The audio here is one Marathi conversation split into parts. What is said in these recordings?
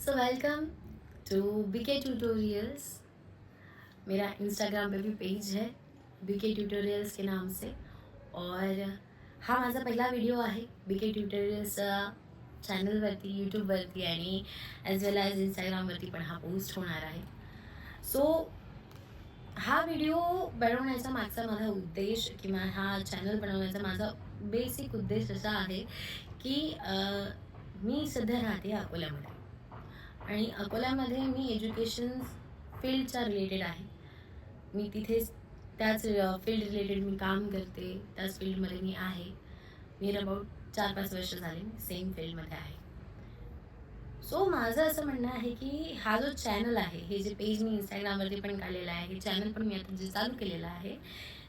So welcome to BK tutorials. मेरा इंस्टाग्राम पे भी पेज है बीके ट्यूटोरियल्स के नाम से, और हा माझा पहिला व्हिडिओ आहे बीके ट्यूटोरियल्स चॅनलवरती, यूट्यूबवरती आणि ॲज वेल ॲज इंस्टाग्रामवरती पण हा पोस्ट होणार आहे. सो हा व्हिडिओ बनवण्याचा मागचा माझा उद्देश किंवा हा चॅनल बनवण्याचा माझा बेसिक उद्देश असा आहे की मी सध्या राहते अकोल्यामध्ये, आणि अकोल्यामध्ये मी एज्युकेशन फील्डच्या रिलेटेड आहे. मी तिथेच त्याच फील्ड रिलेटेड मी काम करते, त्याच फील्डमध्ये मी आहे. नियर अबाउट 4-5 वर्ष झाले मी सेम फील्डमध्ये आहे. सो माझं असं म्हणणं आहे की हा जो चॅनल आहे, हे जे पेज मी इंस्टाग्रामवरती पण काढलेलं आहे, हे चॅनल पण मी आता जे चालू केलेलं आहे,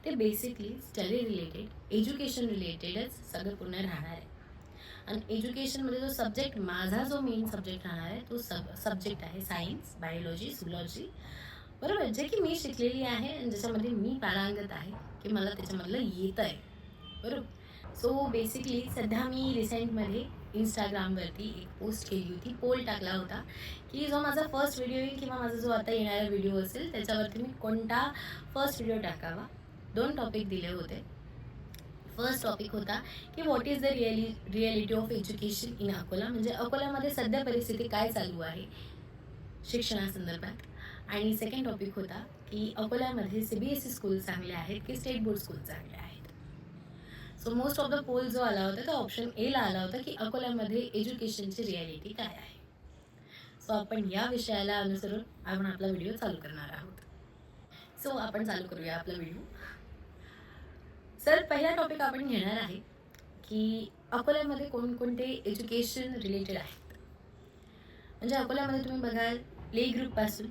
ते बेसिकली स्टडी रिलेटेड, एज्युकेशन रिलेटेडच सगळं पूर्ण राहणार आहे. आणि एज्युकेशनमध्ये जो सब्जेक्ट, माझा जो मेन सब्जेक्ट राहणार आहे, तो सब्जेक्ट आहे सायन्स, बायोलॉजी, झुलॉजी, बरोबर, जे की मी शिकलेली आहे आणि ज्याच्यामध्ये मी पारंगत आहे, की मला त्याच्यामधलं येतं आहे, बरोबर. सो बेसिकली सध्या मी रिसेंटमध्ये इंस्टाग्रामवरती एक पोस्ट केली होती, पोल टाकला होता की जो माझा फर्स्ट व्हिडिओ येईल किंवा माझा जो आता येणारा व्हिडिओ असेल त्याच्यावरती मी कोणता फर्स्ट व्हिडिओ टाकावा. 2 टॉपिक दिले होते. फर्स्ट टॉपिक होता की what is the reality of education in Akola, म्हणजे अकोल्यामध्ये सध्या परिस्थिती काय चालू आहे शिक्षणासंदर्भात. आणि सेकंड टॉपिक होता की अकोल्यामध्ये CBSE स्कूल चांगले आहेत की स्टेट बोर्ड स्कूल चांगले आहेत. So most of the poll जो आला होता तो ऑप्शन एला आला होता की अकोल्यामध्ये एज्युकेशनची रिॲलिटी काय आहे. सो आपण या विषयाला अनुसरून आपण आपला व्हिडिओ चालू करणार आहोत. सो आपण चालू करूया आपला व्हिडिओ. सर, पहिला टॉपिक आपण घेणार आहे की अकोल्यामध्ये कोणकोणते एज्युकेशन रिलेटेड आहेत. म्हणजे अकोल्यामध्ये तुम्ही बघाल प्ले ग्रुपपासून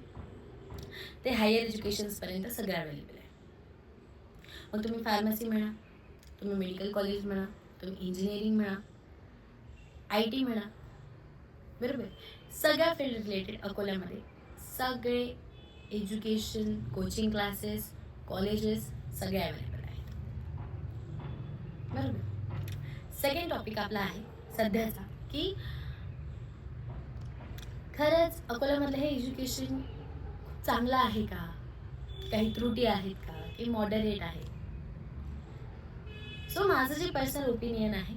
ते हायर एज्युकेशन्सपर्यंत सगळं अवेलेबल आहे. मग तुम्ही फार्मसी म्हणा, तुम्ही मेडिकल कॉलेज म्हणा, तुम्ही इंजिनिअरिंग म्हणा, IT म्हणा, बरोबर, सगळ्या फील्ड रिलेटेड अकोल्यामध्ये सगळे एज्युकेशन, कोचिंग क्लासेस, कॉलेजेस सगळे अवेलेबल आहेत, बरोबर. सेकंड टॉपिक आपला आहे सध्याचा की खरंच अकोल्यामधलं हे एज्युकेशन चांगलं आहे का, काही त्रुटी आहेत का, की मॉडरेट आहे. सो माझं जे पर्सनल ओपिनियन आहे,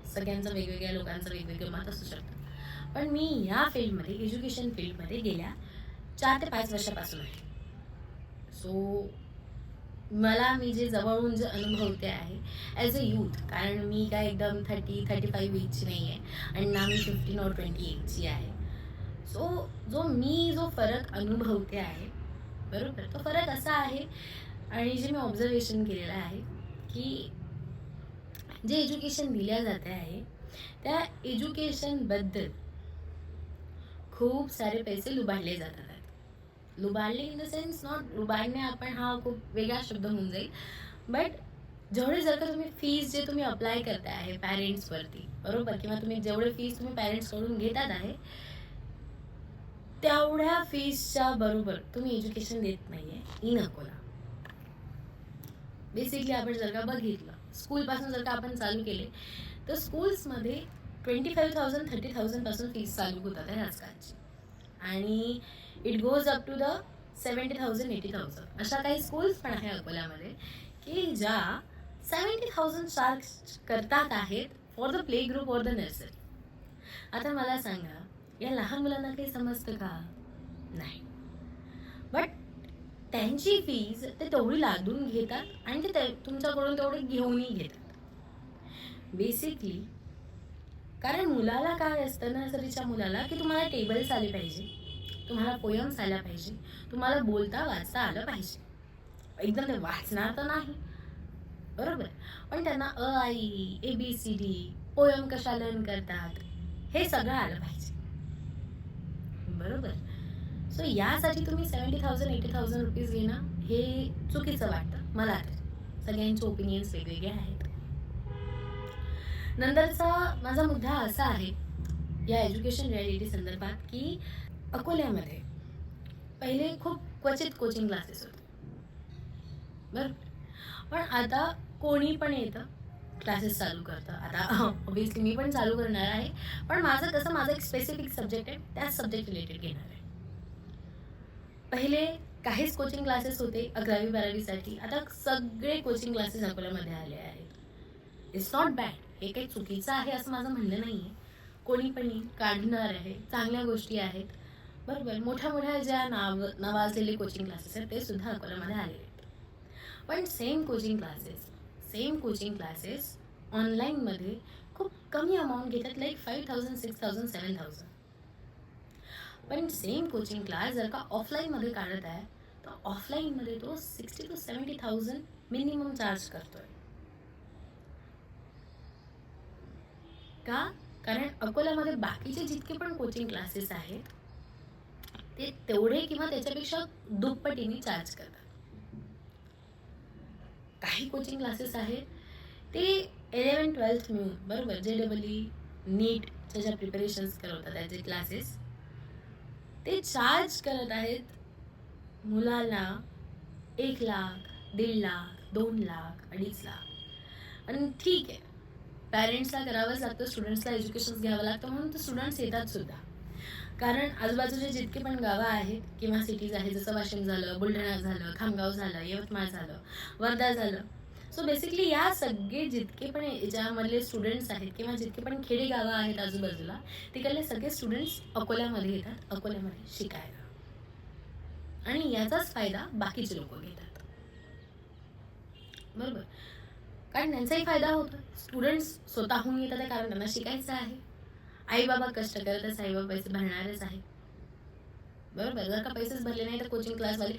सगळ्यांचं वेगवेगळ्या लोकांचं वेगवेगळं मत असू शकतं, पण मी या फील्डमध्ये, एज्युकेशन फील्डमध्ये गेल्या 4 ते 5 वर्षापासून आहे. सो मी जे जवळून जे अनुभवते आहे ॲज अ यूथ, कारण मी काय एकदम 30-35 एजची नाही आहे आणि ना मी 15 or 20 एजची आहे. सो जो फरक अनुभवते आहे, बरोबर, तो फरक असा आहे, आणि जे मी ऑब्झर्वेशन केलेलं आहे की जे एज्युकेशन दिल्या जाते आहे त्या एज्युकेशनबद्दल खूप सारे पैसे लुबाडले जातात आहेत. लुबाडले इन द सेन्स, नॉट लुबाडणे, आपण हा खूप वेगळा शब्द होऊन जाईल, बट जेवढे जर का तुम्ही फीज जे तुम्ही अप्लाय करताय आहे पॅरेंट्सवरती, बरोबर, किंवा तुम्ही जेवढे फीज तुम्ही पॅरेंट्सकडून घेतात आहे तेवढ्या फीजच्या बरोबर तुम्ही एज्युकेशन देत नाही आहे इन अकोला. बेसिकली आपण जर का बघितलं, स्कूलपासून जर का आपण चालू केले तर स्कूल्समध्ये 25,000-30,000 पासून फीज चालू होतात आहे आजकालची, आणि it goes up to the 70,000-80,000. अशा काही स्कूल्स पण आहे अकोल्यामध्ये की ज्या 70,000 चार्ज करतात आहेत फॉर द प्ले ग्रुप और द नर्सरी. आता मला सांगा, या लहान मुलांना काही समजतं का? नाही. बट त्यांची फीज ते तेवढी लादून घेतात आणि ते तुमच्याकडून तेवढे घेऊनही घेतात बेसिकली. कारण मुलाला काय असतं, नर्सरीच्या मुलाला, की तुम्हाला टेबल्स आले पाहिजे, तुम्हाला पोयम्स आल्या पाहिजे, तुम्हाला बोलता वाचता आलं पाहिजे. एकदम ते वाचणार तर नाही, बरोबर, पण त्यांना आई, ABCD, पोयम कशा लर्न करतात हे सगळं आलं पाहिजे, बरोबर. सो यासाठी तुम्ही 70,000-80,000 रुपीज घेणं हे चुकीचं वाटतं मला तर. सगळ्यांचे ओपिनियन्स वेगवेगळे आहेत. नंतरचा माझा मुद्दा असा आहे या एज्युकेशन रिॲलिटी संदर्भात की अकोल्यामध्ये पहिले खूप क्वचित कोचिंग क्लासेस होते, बरोबर, पण आता कोणी पण येतं क्लासेस चालू करतं. आता ऑब्व्हियसली मी पण चालू करणार आहे, पण माझं एक स्पेसिफिक सब्जेक्ट आहे, त्याच सब्जेक्ट रिलेटेड घेणार आहे. पहिले काहीच कोचिंग क्लासेस होते 11वी-12वीसाठी, आता सगळे कोचिंग क्लासेस अकोल्यामध्ये आले आहेत. इट्स नॉट बॅड, हे काही चुकीचं आहे असं माझं म्हणणं नाही आहे. कोणी पण काढणार आहे, चांगल्या गोष्टी आहेत, बरोबर. मोठ्या मोठ्या ज्या नावाजलेले कोचिंग क्लासेस आहेत ते सुद्धा अकोल्यामध्ये आलेले आहेत. पण सेम कोचिंग क्लासेस ऑनलाईनमध्ये खूप कमी अमाऊंट घेतात, लाईक 5,000, 6,000, 7,000. पण सेम कोचिंग क्लास जर का ऑफलाईनमध्ये काढत आहे तर ऑफलाईनमध्ये तो 60,000 to 70,000 मिनिमम चार्ज करतोय. का? कारण अकोल्यामध्ये बाकीचे जितके पण कोचिंग क्लासेस आहेत ते तेवढे किंवा त्याच्यापेक्षा दुप्पटीने चार्ज करतात. काही कोचिंग क्लासेस आहेत ते 11-12th मिळून, बरोबर, JEE नीटच्या ज्या प्रिपरेशन्स करवतात त्याचे क्लासेस ते चार्ज करत आहेत मुलाला 1 लाख, 1.5 लाख, 2 लाख, 2.5 लाख. आणि ठीक आहे, पॅरेंट्सला करावंच लागतं, स्टुडंट्सला एज्युकेशन घ्यावं लागतं, म्हणून तर स्टुडंट्स येतात सुद्धा. कारण आजूबाजूचे जितके पण गावं आहेत किंवा सिटीज आहेत, जसं वाशिम झालं, बुलढाणा झालं, खामगाव झालं, यवतमाळ झालं, वर्धा झालं, सो बेसिकली या सगळे जितके पण याच्यामधले स्टुडंट्स आहेत किंवा जितके पण खेडेगावं आहेत आजूबाजूला, तिकडले सगळे स्टुडंट्स अकोल्यामध्ये येतात, अकोल्यामध्ये शिकायला. आणि याचाच फायदा बाकीचे लोक घेतात, बरोबर. कारण त्यांचाही फायदा होतो. स्टुडंट्स स्वतःहून येतात आहे कारण त्यांना शिकायचं आहे. आई बाबा कष्ट करतच, आई बाबा पैसे भरणारच आहे, बरोबर. जर का पैसेच भरले नाही तर कोचिंग क्लासवाले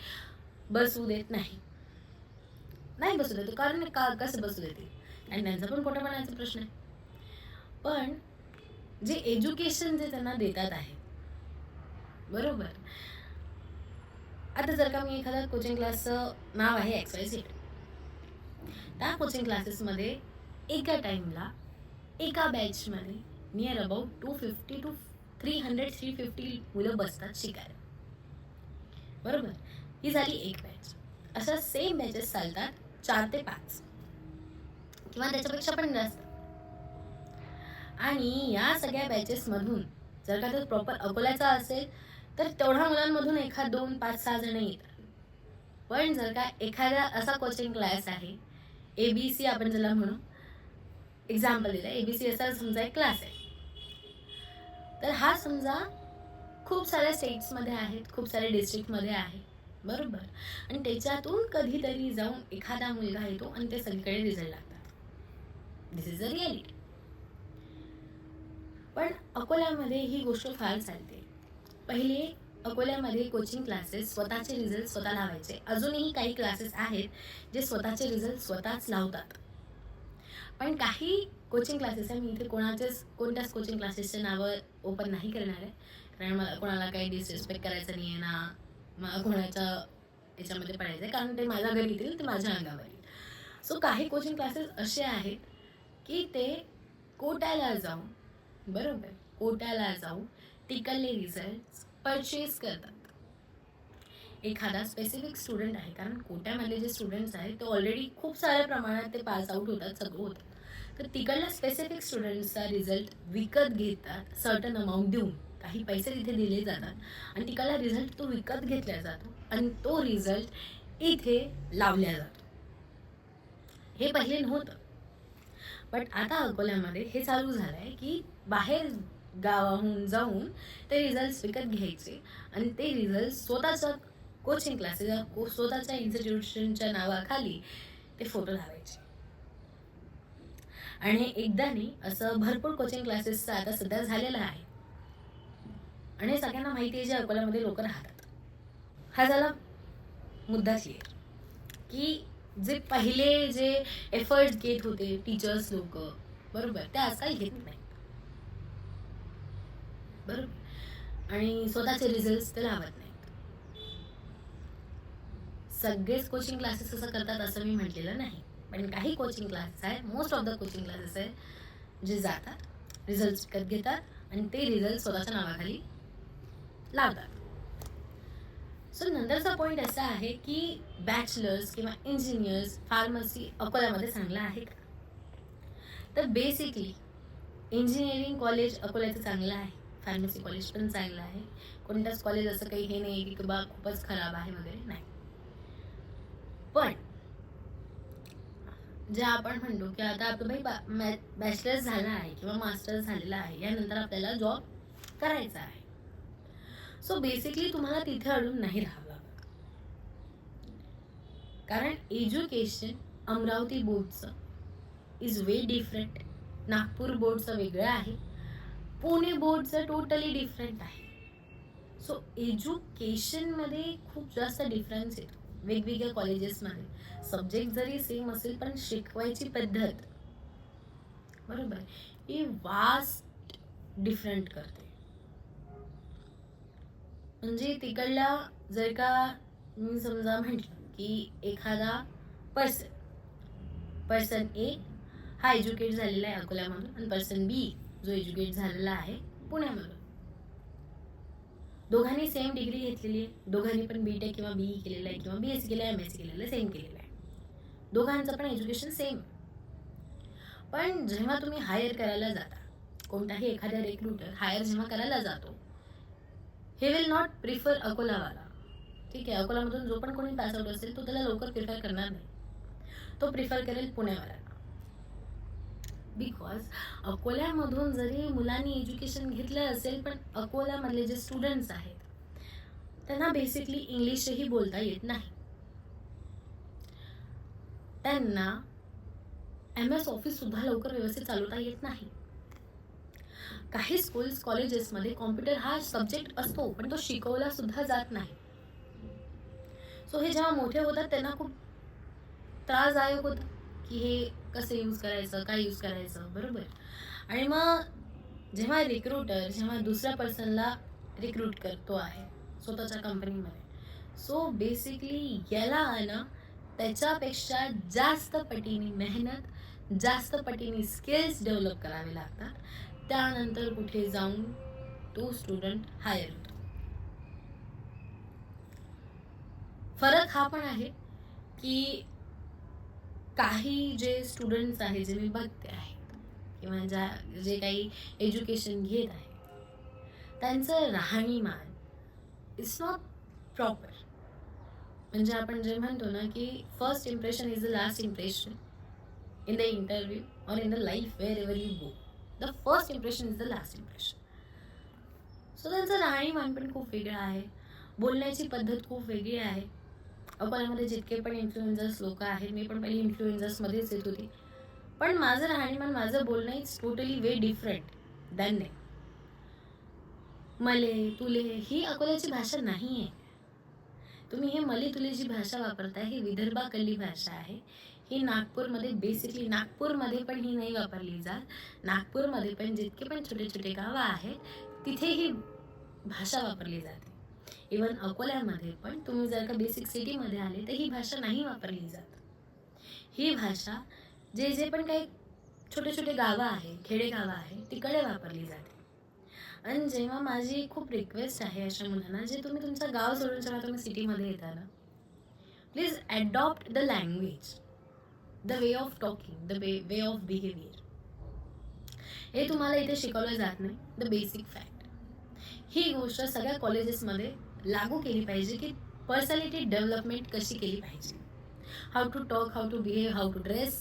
बसू देत नाही बसू देतो. कारण कसं बसू देते? आणि त्यांचा पण पोटा पाण्याचा प्रश्न आहे. पण जे एज्युकेशन जे त्यांना देतात आहे, बरोबर. आता जर का मी एखादा कोचिंग क्लासचं नाव आहे XYZ, त्या कोचिंग क्लासेसमध्ये एका टाईमला एका बॅचमध्ये नियर अबाउट 250 to 300-350 मुलं बसतात शिकायला, बरोबर. ही झाली एक बॅच. अशा सेम बॅचेस चालतात 4 ते 5 किंवा त्याच्यापेक्षा पण जास्त. आणि या सगळ्या बॅचेसमधून जर का तो प्रॉपर अकोल्याचा असेल तर तेवढ्या मुलांमधून 1, 2, 5, 6 जण येतात. पण जर का एखादा असा कोचिंग क्लास आहे, ABC आपण ज्याला म्हणू, एक्झाम्पल दिलं, ABC असा समजा एक क्लास आहे, तर हा समजा खूप साऱ्या स्टेट्समध्ये आहेत, खूप साऱ्या डिस्ट्रिक्टमध्ये आहे, बरोबर. आणि त्याच्यातून कधीतरी जाऊन एखादा मुलगा येतो आणि ते सगळीकडे रिझल्ट लागतात. दिस इज अ रिॲलिटी. पण अकोल्यामध्ये ही गोष्ट फार चालते. पहिले अकोल्यामध्ये कोचिंग क्लासेस स्वतःचे रिझल्ट स्वतः लावायचे. अजूनही काही क्लासेस आहेत जे स्वतःचे रिझल्ट स्वतःच लावतात. पण काही कोचिंग क्लासेस आहे, मी इथे कोणत्याच कोचिंग क्लासेसचे नावं ओपन नाही करणार आहे, कारण मला कोणाला काही डिसरिस्पेक्ट करायचं नाही आहे ना, मला कोणाच्या याच्यामध्ये पडायचं आहे, कारण ते माझ्या घरी येतील, ते माझ्या अंगावर येईल. सो काही कोचिंग क्लासेस असे आहेत की ते कोट्याला जाऊन, बरोबर, कोट्याला जाऊन तिकडले रिझल्ट परचेस करतात. एखादा स्पेसिफिक स्टुडंट आहे, कारण कोट्यामधले जे स्टुडंट्स आहेत ते ऑलरेडी खूप साऱ्या प्रमाणात ते पास आउट होतात, सगळं होतं, तर तिकडल्या स्पेसिफिक स्टुडंट्सचा रिझल्ट विकत घेतात सर्टन अमाऊंट देऊन. काही पैसे तिथे दिले जातात आणि तिकडला रिझल्ट तो विकत घेतला जातो आणि तो रिझल्ट इथे लावला जातो. हे पहिले नव्हतं, बट आता अकोल्यामध्ये हे चालू झालं आहे की बाहेर गावाहून जाऊन ते रिझल्ट विकत घ्यायचे आणि ते रिझल्ट स्वतःच्या कोचिंग क्लासेस, स्वतःच्या इन्स्टिट्यूशनच्या नावाखाली ते फोटो लावायचे. आणि एकदा नाही, असं भरपूर कोचिंग क्लासेसचं आता सध्या झालेलं आहे आणि सगळ्यांना माहिती आहे जे अकोल्यामध्ये लोक राहतात. हा झाला मुद्दा क्लिअर की जे पहिले जे एफर्ट्स घेत होते टीचर्स लोक, बरोबर, ते आजकाल घेत नाही, बरोबर. आणि स्वतःचे रिझल्ट ते लावत नाहीत. सगळेच कोचिंग क्लासेस असं करतात असं मी म्हटलेलं नाही, पण काही कोचिंग क्लासेस आहेत, most of the coaching classes आहेत जे जातात, रिझल्ट विकत घेतात आणि ते रिझल्ट स्वतःच्या नावाखाली लावतात. सो नंतरचा पॉईंट असा आहे की बॅचलर्स किंवा इंजिनियर्स, फार्मसी अकोल्यामध्ये चांगला आहे का? तर बेसिकली इंजिनिअरिंग कॉलेज अकोल्याचं चांगलं आहे, फार्मसी कॉलेज पण चांगलं आहे. कोणत्याच कॉलेज असं काही हे नाही की बा खूपच खराब आहे वगैरे, नाही. पण जे आपण म्हणतो की आता आपलं बाई बॅचलर्स झाला आहे किंवा मास्टर्स झालेला आहे, यानंतर आपल्याला जॉब करायचा आहे. सो बेसिकली तुम्हाला तिथे अडून नाही राहावं लागत, कारण एज्युकेशन अमरावती बोर्डचं इज वे डिफरंट, नागपूर बोर्डचं वेगळं आहे, पुणे बोर्डचं टोटली डिफरंट आहे. सो एज्युकेशनमध्ये खूप जास्त डिफरन्स येतो वेगवेगळ्या कॉलेजेसमध्ये. सब्जेक्ट जरी सेम असेल पण शिकवायची पद्धत बरोबर ही वास्ट डिफरंट करते. म्हणजे तिकडला जर का मी समजा म्हटलं की एखादा पर्सन ए हा एज्युकेट झालेला आहे अकोल्यामधून आणि पर्सन बी जो एज्युकेट झालेला आहे पुण्यामधून, दोघांनी सेम डिग्री घेतलेली आहे, दोघांनी पण बीटेक किंवा बीई केलेलं आहे किंवा बीएससी केलं आहे, एमएससी केलेलं आहे, सेम केलेलं आहे, दोघांचं पण एज्युकेशन सेम. पण जेव्हा तुम्ही हायर करायला जाता, कोणताही एखादा रिक्रुटर हायर जेव्हा करायला जातो, हे विल नॉट प्रिफर अकोलावाला. ठीक आहे, अकोलामधून जो पण कोणी पास आउट असेल तो त्याला लवकर प्रिफर करणार नाही, तो प्रिफर करेल पुण्यावाला. बिकॉज अकोल्यामधून जरी मुलांनी एज्युकेशन घेतलं असेल पण अकोल्यामधले जे स्टुडंट्स आहेत त्यांना बेसिकली इंग्लिशही बोलता येत नाही, त्यांना MS ऑफिस सुद्धा लवकर व्यवस्थित चालवता येत नाही. काही स्कूल्स कॉलेजेसमध्ये कॉम्प्युटर हा सब्जेक्ट असतो पण तो शिकवला सुद्धा जात नाही. सो हे जेव्हा मोठे होतात त्यांना खूप त्रासदायक होतं की हे कसं यूज करायचं, काय यूज करायचं, बरोबर. आणि मग जेव्हा रिक्रुटर जेव्हा दुसऱ्या पर्सनला रिक्रूट करतो आहे स्वतःच्या कंपनीमध्ये, सो बेसिकली याला ना त्याच्यापेक्षा जास्त पटीने मेहनत, जास्त पटीने स्किल्स डेव्हलप करावे लागतात, त्यानंतर कुठे जाऊन तो स्टुडंट हायर होतो. फरक हा पण आहे की काही जे स्टुडंट्स आहेत जे मी बघते आहे किंवा जे काही एज्युकेशन घेत आहे त्यांचं राहणीमान इट्स नॉट प्रॉपर. म्हणजे आपण जे म्हणतो ना की first impression is the last impression in the interview or in the life wherever you go, the first impression is the last impression. So त्यांचं राहणीमान पण खूप वेगळं आहे, बोलण्याची पद्धत खूप वेगळी आहे. अकोल्यामध्ये जितके पण इन्फ्लुएन्सर्स लोक आहेत, मी पण पहिली इन्फ्लुएन्सर्समध्येच येत होती, पण माझं राहणीमान, माझं बोलणं it's totally way different than they. मले तुले ही अकोल्याची भाषा नाही आहे. तुम्ही हे मले तुले जी भाषा वापरताय ही विदर्भाकडली भाषा आहे. ही नागपूरमध्ये बेसिकली नागपूरमध्ये पण ही नाही वापरली जात. नागपूरमध्ये पण जितके पण छोटे छोटे गावं आहेत तिथे ही भाषा वापरली जाते. इवन अकोल्यामध्ये पण तुम्ही जर का बेसिक सिटीमध्ये आले तर ही भाषा नाही वापरली जात. ही भाषा जे पण काही छोटे छोटे गावं आहे, खेडेगावं आहे तिकडे वापरली जाते. आणि जेव्हा माझी खूप रिक्वेस्ट आहे अशा मुलांना, जे तुम्ही तुमचं गाव सोडून जेव्हा तुम्ही सिटीमध्ये येता ना, please adopt the language, the way of talking, the way of behaviour. हे तुम्हाला इथे शिकवलं जात नाही. द बेसिक फॅक्ट ही गोष्ट सगळ्या कॉलेजेसमध्ये लागू केली पाहिजे की पर्सनॅलिटी डेव्हलपमेंट कशी केली पाहिजे, how to talk, how to behave, how to dress,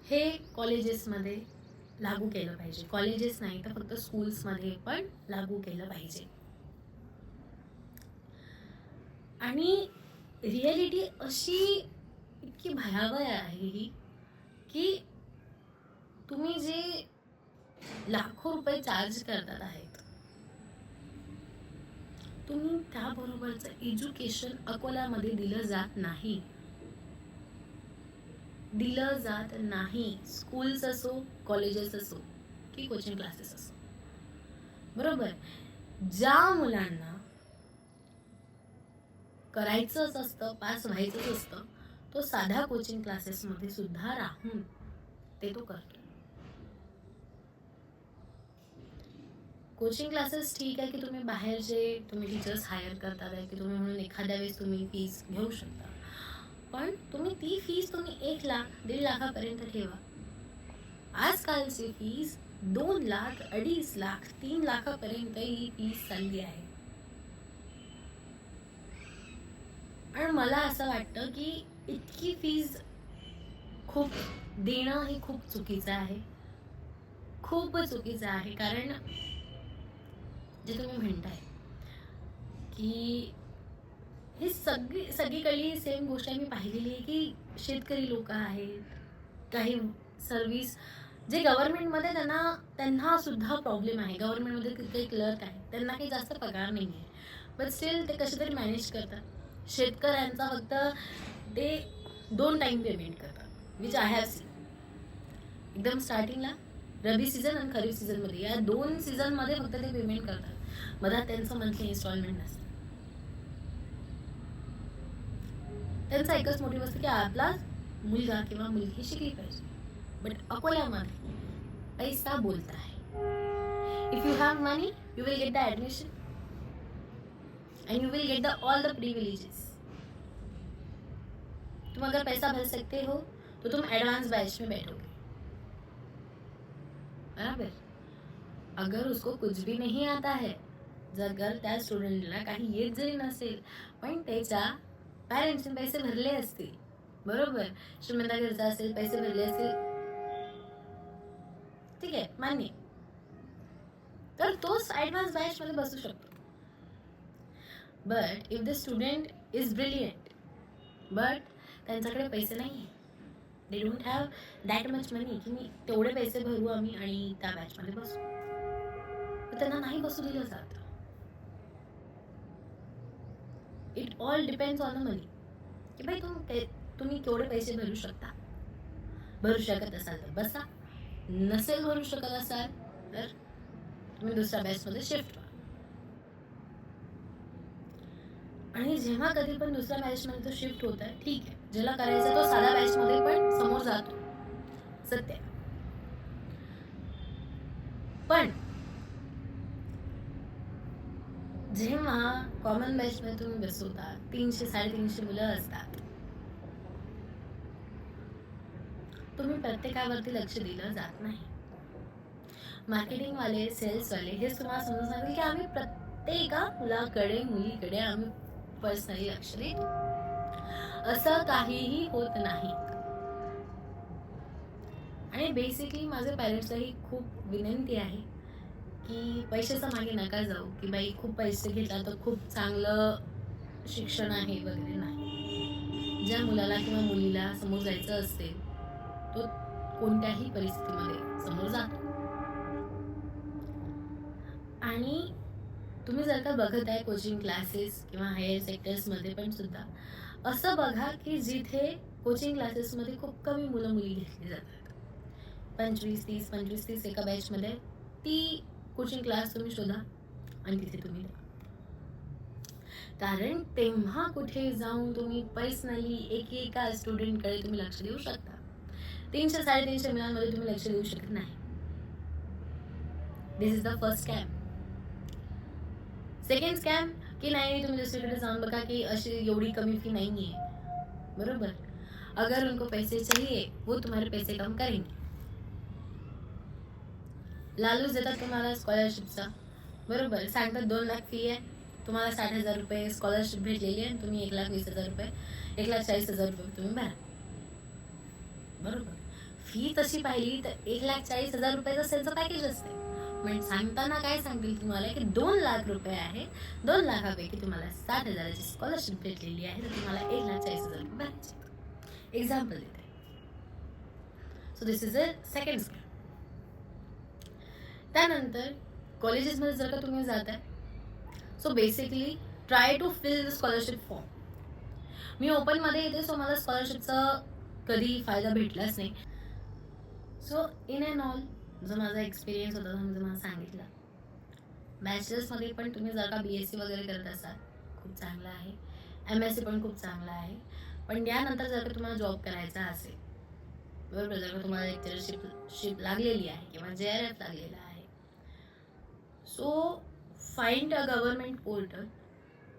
हे कॉलेजेसमध्ये लागू केलं पाहिजे. कॉलेजेस नाही तर फक्त स्कूल्समध्ये पण लागू केलं पाहिजे. आणि रिॲलिटी अशी इतकी भयावह आहे ही की तुम्ही जे लाखो रुपये चार्ज करतात आहेत, तुम्ही त्याबरोबरचं एज्युकेशन अकोल्यामध्ये दिलं जात नाही, दिलं जात नाही. स्कूल्स असो, कॉलेजेस असो की कोचिंग क्लासेस असो, बरोबर. ज्या मुलांना करायचंच असतं, पास व्हायचंच असतं, तो साध्या कोचिंग क्लासेसमध्ये सुद्धा राहून ते तो करतो. कोचिंग क्लासेस ठीक आहे की तुम्ही बाहेर जे तुम्ही टीचर्स हायर करतात आहे की तुम्ही म्हणून एखाद्या वेळेस तुम्ही फीस घेऊ शकता, पण तुम्ही ती फीस तुम्ही 1 लाख 1.5 लाखापर्यंत ठेवा. आजकालची फीस 2 लाख, 2.5 लाख, 3 लाखापर्यंत ही फीस चालली आहे. आणि मला असं वाटतं की इतकी फीज खूप देणं हे खूप चुकीचं आहे, खूप चुकीचं आहे. कारण जे तुम्ही म्हणताय की ही सगळीकडली सेम गोष्ट मी पाहिलेली आहे की शेतकरी लोक आहेत, काही सर्व्हिस जे गव्हर्नमेंटमध्ये त्यांना सुद्धा प्रॉब्लेम आहे. गव्हर्नमेंटमध्ये काही क्लर्क आहे, त्यांना काही जास्त पगार नाही आहे, बट स्टील ते कसे तरी मॅनेज करतात. शेतकऱ्यांचा फक्त ते 2 टाईम पेमेंट करतात, विच आय हॅव सीन. एकदम स्टार्टिंगला रबी सीझन आणि खरीप सीझनमध्ये, या 2 सीझनमध्ये फक्त ते पेमेंट करतात. मधात त्यांचं मंथली इन्स्टॉलमेंट नसतं. त्यांचा एकच मोटिव्ह असतं की आपला मुलगा किंवा मुलगी शिकली पाहिजे. बट अकोल्यामध्ये पैसा बोलता है. If you have money you will get the admission end you will get the all the privileges. तुम अगर पैसा भर सकते हो तो तुम एडवांस बैच में बैठोगे, बराबर. अगर उसको कुछ भी नहीं आता है, जर त्या स्टुडंटला काही येत जरी नसेल, पण त्याच्या पॅरेंट्सने पैसे भरले असतील, बरोबर, श्रीमंता घरचा असेल, पैसे भरले असतील, ठीक आहे, मान्य, तर तोच ॲडव्हान्स बॅच मध्ये बसू शकतो. But if the student is brilliant but त्यांच्याकडे पैसे नाही आहे, they don't have that much money की मी तेवढे पैसे भरू आम्ही आणि त्या बॅचमध्ये बसू, तर त्यांना नाही बसू दिलं जातं. It all depends on the money की भाई तुम्ही केवढे पैसे भरू शकता. भरू शकत असाल तर बसा, नसेल भरू शकत असाल तर तुम्ही दुसऱ्या बॅचमध्ये शिफ्ट व्हा. आणि जेव्हा कधी पण दुसऱ्या बॅचमध्ये तो शिफ्ट होत आहे, ठीक आहे, ज्याला करायचं तो साध्या बॅचमध्ये पण समोर जातो, सत्य. पण जेव्हा कॉमन बॅचमध्ये तुम्ही बसवता, 300-350 मुलं असतात, तुम्ही प्रत्येकावरती लक्ष दिलं जात नाही. मार्केटिंगवाले, सेल्सवाले हेच तुम्हाला समजून सांगतील की आम्ही प्रत्येका मुलाकडे, मुलीकडे आम्ही पर्सनली लक्ष देतो. असं काहीही होत नाही. आणि बेसिकली माझ्या पॅरेंट्सलाही खूप विनंती आहे की पैशाचा मागे नका जाऊ की बाई खूप पैसे घेतला तर खूप चांगलं शिक्षण आहे वगैरे. नाही, ज्या मुलाला किंवा मुलीला समोर जायचं असेल तो कोणत्याही परिस्थितीमध्ये समोर जातो. आणि तुम्ही जर का बघत आहे कोचिंग क्लासेस किंवा हायर सेक्टर्समध्ये पण सुद्धा असं बघा की जिथे कोचिंग क्लासेसमध्ये खूप कमी मुलं मुली घेतली जातात, 25-30 एका बॅचमध्ये, ती कोचिंग क्लास तुम्ही शोधा आणि तिथे तुम्ही द्या. कारण तेव्हा कुठे जाऊन तुम्ही पर्सनली एकेका स्टुडंटकडे तुम्ही लक्ष देऊ शकता. 300-350 मुलांमध्ये तुम्ही लक्ष देऊ शकत नाही. This is the first scam. Second scam की नाही, तुम्ही दुसरीकडे जाऊन बघा की अशी एवढी कमी फी नहीं है, बरोबर. अगर उनको पैसे चाहिए वो तुम्हारे पैसे कम करेंगे. लालूच देतात तुम्हाला स्कॉलरशिपचा, बरोबर. सांगतात 2 लाख फी आहे, तुम्हाला 60,000 रुपये स्कॉलरशिप भेटलेली आहे, तुम्ही 1,20,000 रुपये, 1,40,000 रुपये तुम्ही भरा, बरोबर. फी तशी पाहिली तर 1,40,000 रुपयाचं त्यांचं पॅकेज असते. पण सांगताना काय सांगतील तुम्हाला की 2 लाख रुपये आहे, 2 लाखापैकी तुम्हाला 60,000ची स्कॉलरशिप भेटलेली आहे, तर तुम्हाला 1,40,000 रुपये भरायचे. एक्झाम्पल देते. So this is a second scam. त्यानंतर कॉलेजेसमध्ये जर का तुम्ही जाताय, so basically try to fill the scholarship form. मी ओपनमध्ये येते, सो मला स्कॉलरशिपचा कधी फायदा भेटलाच नाही. सो इन अँड ऑल जो माझा एक्सपिरियन्स होता तो मी तुम्हाला सांगितला. बॅचलर्समध्ये पण तुम्ही जर का BSc वगैरे करत असाल खूप चांगलं आहे, MSc पण खूप चांगलं आहे. पण यानंतर जर का तुम्हाला जॉब करायचा असेल, बरोबर, जर का तुम्हाला लेक्चरशिप लागलेली आहे किंवा JRF लागलेला आहे, so find a government portal,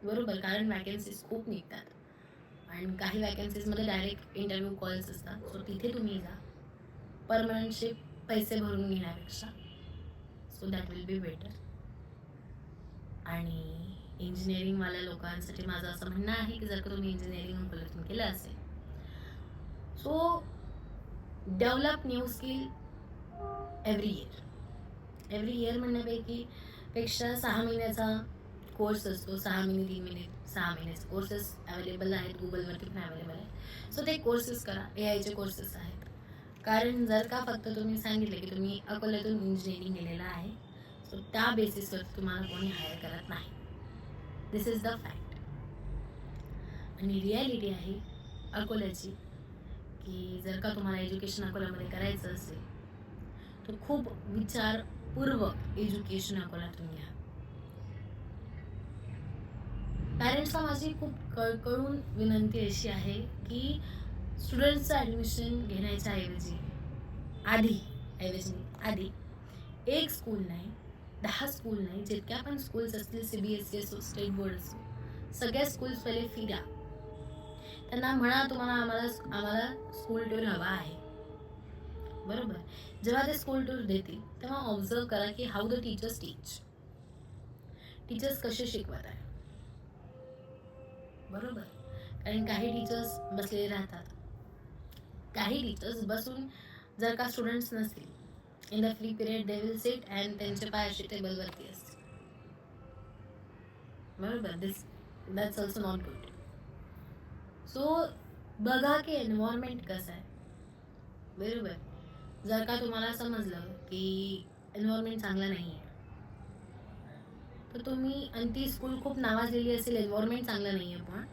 बरोबर. कारण वॅकन्सीज खूप निघतात आणि काही वॅकन्सीजमध्ये डायरेक्ट इंटरव्ह्यू कॉल्स असतात, सो तिथे तुम्ही जा. परमनंटशिप पैसे भरून घेण्यापेक्षा. So that will be better. आणि इंजिनिअरिंगवाल्या लोकांसाठी माझं असं म्हणणं आहे की जर का तुम्ही इंजिनिअरिंग अकोल्यातून केलं असेल, so develop new skill every year म्हणण्यापैकी पेक्षा 6 महिन्याचा कोर्स असतो. 6 महिने 3 महिने 6 महिन्याचे कोर्सेस अवेलेबल आहेत, गुगलवरती पण अवेलेबल आहे. सो ते कोर्सेस करा. AI चे कोर्सेस आहेत. कारण जर का फक्त तुम्ही सांगितलं की तुम्ही अकोल्यातून इंजिनिअरिंग केलेलं आहे, सो त्या बेसिसवर तुम्हाला कोणी हायर करत नाही. This is the fact. आणि रिॲलिटी आहे अकोल्याची की जर का तुम्हाला एज्युकेशन अकोल्यामध्ये करायचं असेल तर खूप विचारपूर्वक एज्युकेशन अकोल्यातून घ्या. पॅरेंट्सला माझी खूप कळकळून विनंती अशी आहे की स्टुडंट्सचं ॲडमिशन घेण्याच्या आधी एक स्कूल नाही, 10 स्कूल नाही, जितक्या पण स्कूल्स असतील, CBSE असो, स्टेट बोर्ड असो, सगळ्या स्कूल्स पहिले फिरा. त्यांना म्हणा आम्हाला स्कूल टूर हवा आहे. बरोबर. जेव्हा ते स्कूल टूर देतील तेव्हा ऑब्झर्व करा की हाऊ द टीचर्स कसे शिकवत आहे. बरोबर. कारण काही टीचर्स बसलेले राहतात, काही टीचर्स बसून जर का स्टुडंट्स नसतील, in the free period they will sit and त्यांचे पाय असे टेबलवरती असतील. बरोबर. That's also not good. So बघा की एन्व्हायरमेंट कसं आहे. बरोबर. जर का तुम्हाला समजलं की एन्व्हायरमेंट चांगलं नाही आहे, तर तुम्ही आणि ती स्कूल खूप नावाजलेली असेल, एन्व्हायरमेंट चांगलं नाही आहे, पण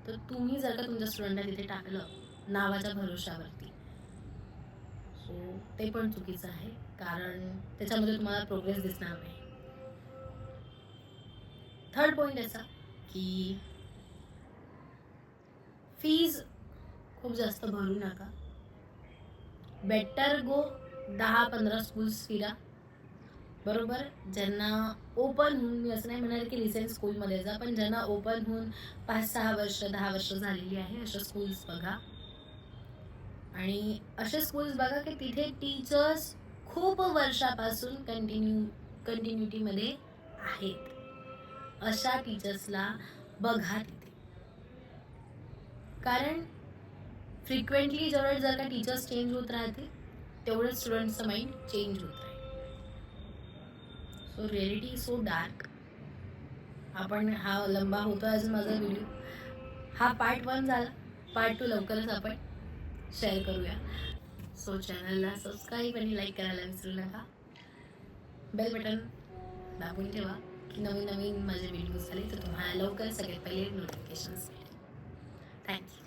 तर तुम्ही जर का तुमच्या स्टुडंटला तिथे टाकलं नावाच्या भरोशावरती, सो ते पण चुकीचं आहे. कारण त्याच्यामध्ये तुम्हाला प्रोग्रेस दिसणार नाही. थर्ड पॉईंट असा की फीज खूप जास्त भरू नका. बेटर गो 10-15 स्कूल्स फिरा. बरोबर. ज्यांना ओपन होऊन, मी असं नाही म्हणणार की रिसेंट स्कूलमध्ये जा, पण ज्यांना ओपन होऊन 5-6 वर्ष 10 वर्ष झालेली आहे अशा स्कूल्स बघा. आणि असे स्कूल्स बघा की तिथे टीचर्स खूप वर्षापासून कंटिन्युटीमध्ये आहेत. अशा टीचर्सला बघा तिथे. कारण फ्रिक्वेंटली जर का टीचर्स चेंज होत राहतील तेवढं स्टुडंट्सचं माइंड चेंज होत राहील. So reality is so dark. आपण हा लंबा होतो अजून माझा व्हिडिओ. हा पार्ट 1 झाला. पार्ट 2 लवकरच आपण शेअर करूया. सो चॅनलला सबस्क्राईब आणि लाईक करायला विसरू नका. बेल बटन दाबून ठेवा की नवीन माझे व्हिडिओज आले तर तुम्हाला लवकर सगळ्यात पहिले नोटिफिकेशन्स मिळेल. थँक्यू.